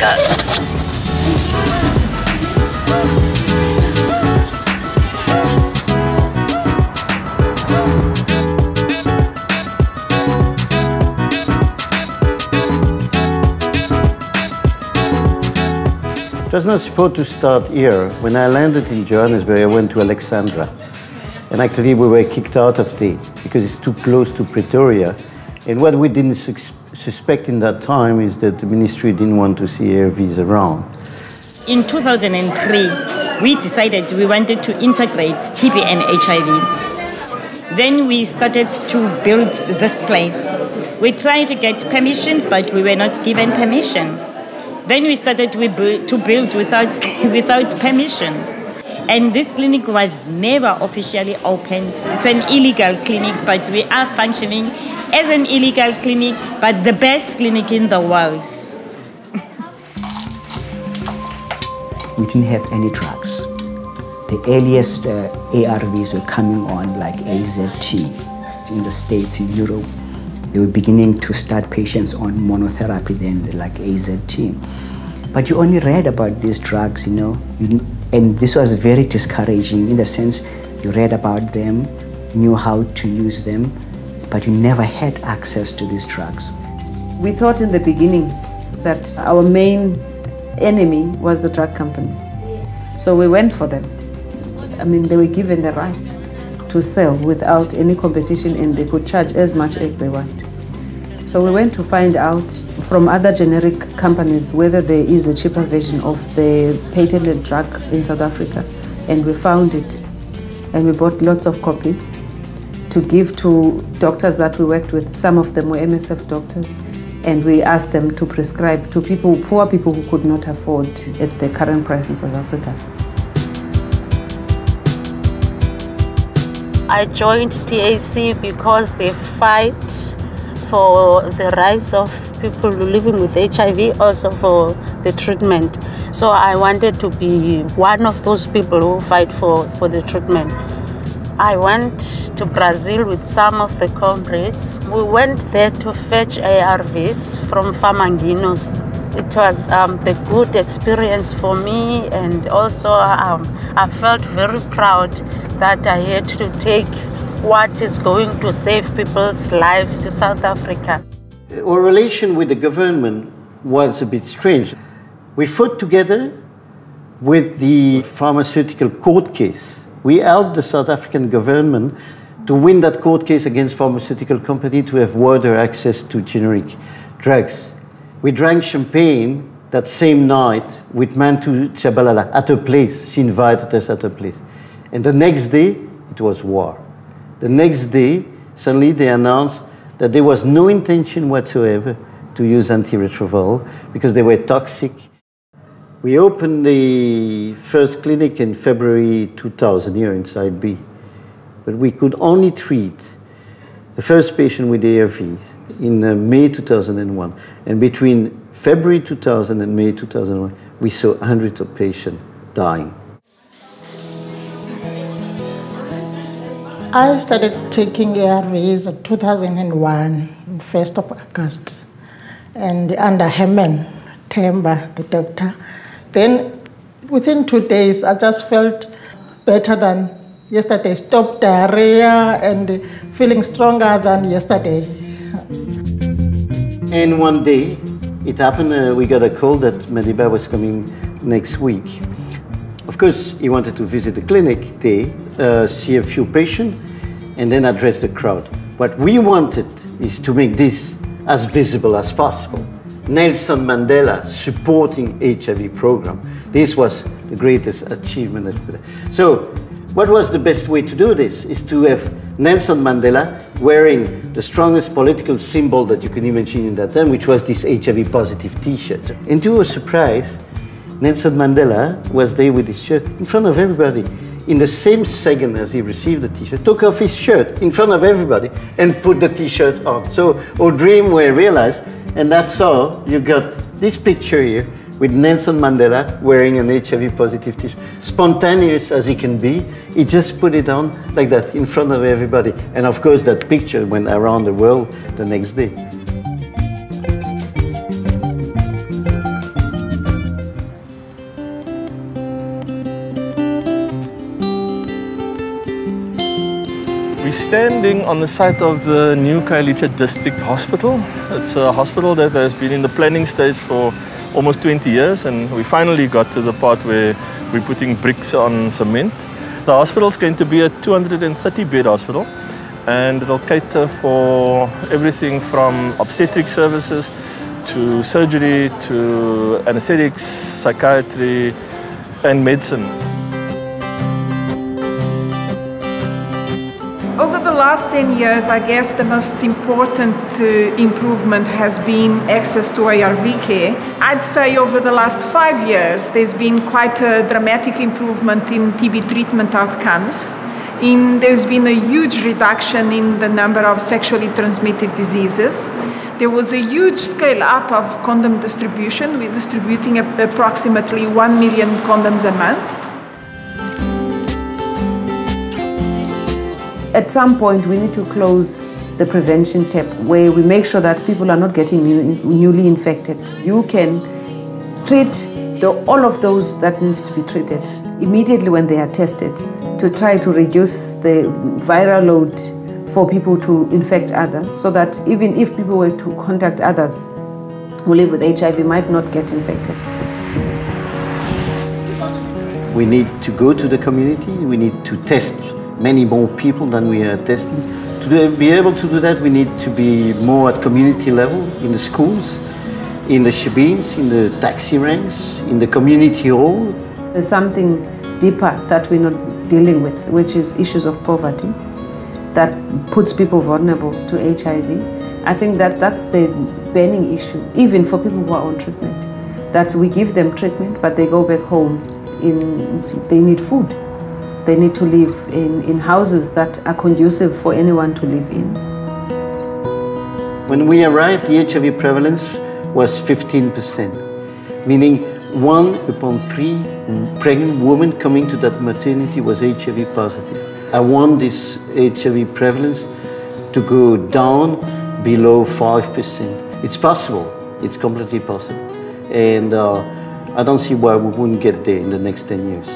go. It was not supposed to start here. When I landed in Johannesburg, I went to Alexandra. And actually we were kicked out of there because it's too close to Pretoria. And what we didn't suspect in that time is that the ministry didn't want to see ARVs around. In 2003, we decided we wanted to integrate TB and HIV. Then we started to build this place. We tried to get permission, but we were not given permission. Then we started to build without permission. And this clinic was never officially opened. It's an illegal clinic, but we are functioning as an illegal clinic, but the best clinic in the world. We didn't have any drugs. The earliest ARVs were coming on, like AZT in the States, in Europe. They were beginning to start patients on monotherapy then, like AZT. But you only read about these drugs, you know, and this was very discouraging in the sense you read about them, knew how to use them, but you never had access to these drugs. We thought in the beginning that our main enemy was the drug companies. So we went for them. I mean, they were given the right to sell without any competition, and they could charge as much as they want. So we went to find out from other generic companies whether there is a cheaper version of the patented drug in South Africa, and we found it. And we bought lots of copies to give to doctors that we worked with. Some of them were MSF doctors, and we asked them to prescribe to people, poor people who could not afford at the current price in South Africa. I joined TAC because they fight for the rights of people living with HIV, also for the treatment. So I wanted to be one of those people who fight for the treatment. I went to Brazil with some of the comrades. We went there to fetch ARVs from Famanginos. It was a good experience for me, and also I felt very proud that I had to take what is going to save people's lives to South Africa. Our relation with the government was a bit strange. We fought together with the pharmaceutical court case. We helped the South African government to win that court case against pharmaceutical companies to have wider access to generic drugs. We drank champagne that same night with Mantu Chabalala at her place. She invited us at her place. And the next day, it was war. The next day, suddenly they announced that there was no intention whatsoever to use antiretroviral because they were toxic. We opened the first clinic in February 2000 here inside B, but we could only treat the first patient with ARVs in May 2001. And between February 2000 and May 2001, we saw hundreds of patients dying. I started taking ARVs in 2001, 1st of August, and under Herman Temba, the doctor. Then within 2 days, I just felt better than yesterday, stopped diarrhea and feeling stronger than yesterday. And one day, it happened, we got a call that Madiba was coming next week. Of course, he wanted to visit the clinic there, see a few patients, and then address the crowd. What we wanted is to make this as visible as possible. Nelson Mandela supporting HIV program. This was the greatest achievement. So, what was the best way to do this? Is to have Nelson Mandela wearing the strongest political symbol that you can imagine in that time, which was this HIV positive t-shirt. And to our surprise, Nelson Mandela was there with his shirt in front of everybody. In the same second as he received the t-shirt, took off his shirt in front of everybody and put the t-shirt on. So our dream was realized, and that's how you got this picture here with Nelson Mandela wearing an HIV positive t-shirt. Spontaneous as he can be, he just put it on like that in front of everybody. And of course that picture went around the world the next day. standing on the site of the new Khayelitsha District Hospital. It's a hospital that has been in the planning stage for almost 20 years, and we finally got to the part where we're putting bricks on cement. The hospital is going to be a 230-bed hospital, and it'll cater for everything from obstetric services to surgery to anesthetics, psychiatry, and medicine. Over the last 10 years, I guess the most important improvement has been access to ARV care. I'd say over the last 5 years, there's been quite a dramatic improvement in TB treatment outcomes. There's been a huge reduction in the number of sexually transmitted diseases. There was a huge scale up of condom distribution. We're distributing approximately 1 million condoms a month. At some point, we need to close the prevention tab where we make sure that people are not getting newly infected. You can treat all of those that needs to be treated immediately when they are tested to try to reduce the viral load for people to infect others, so that even if people were to contact others who live with HIV, might not get infected. We need to go to the community, we need to test many more people than we are testing. To be able to do that, we need to be more at community level, in the schools, in the shebeens, in the taxi ranks, in the community hall. There's something deeper that we're not dealing with, which is issues of poverty that puts people vulnerable to HIV. I think that that's the burning issue, even for people who are on treatment, that we give them treatment, but they go back home, they need food. They need to live in houses that are conducive for anyone to live in. When we arrived, the HIV prevalence was 15%, meaning 1 upon 3 pregnant women coming to that maternity was HIV positive. I want this HIV prevalence to go down below 5%. It's possible, it's completely possible. And I don't see why we wouldn't get there in the next 10 years.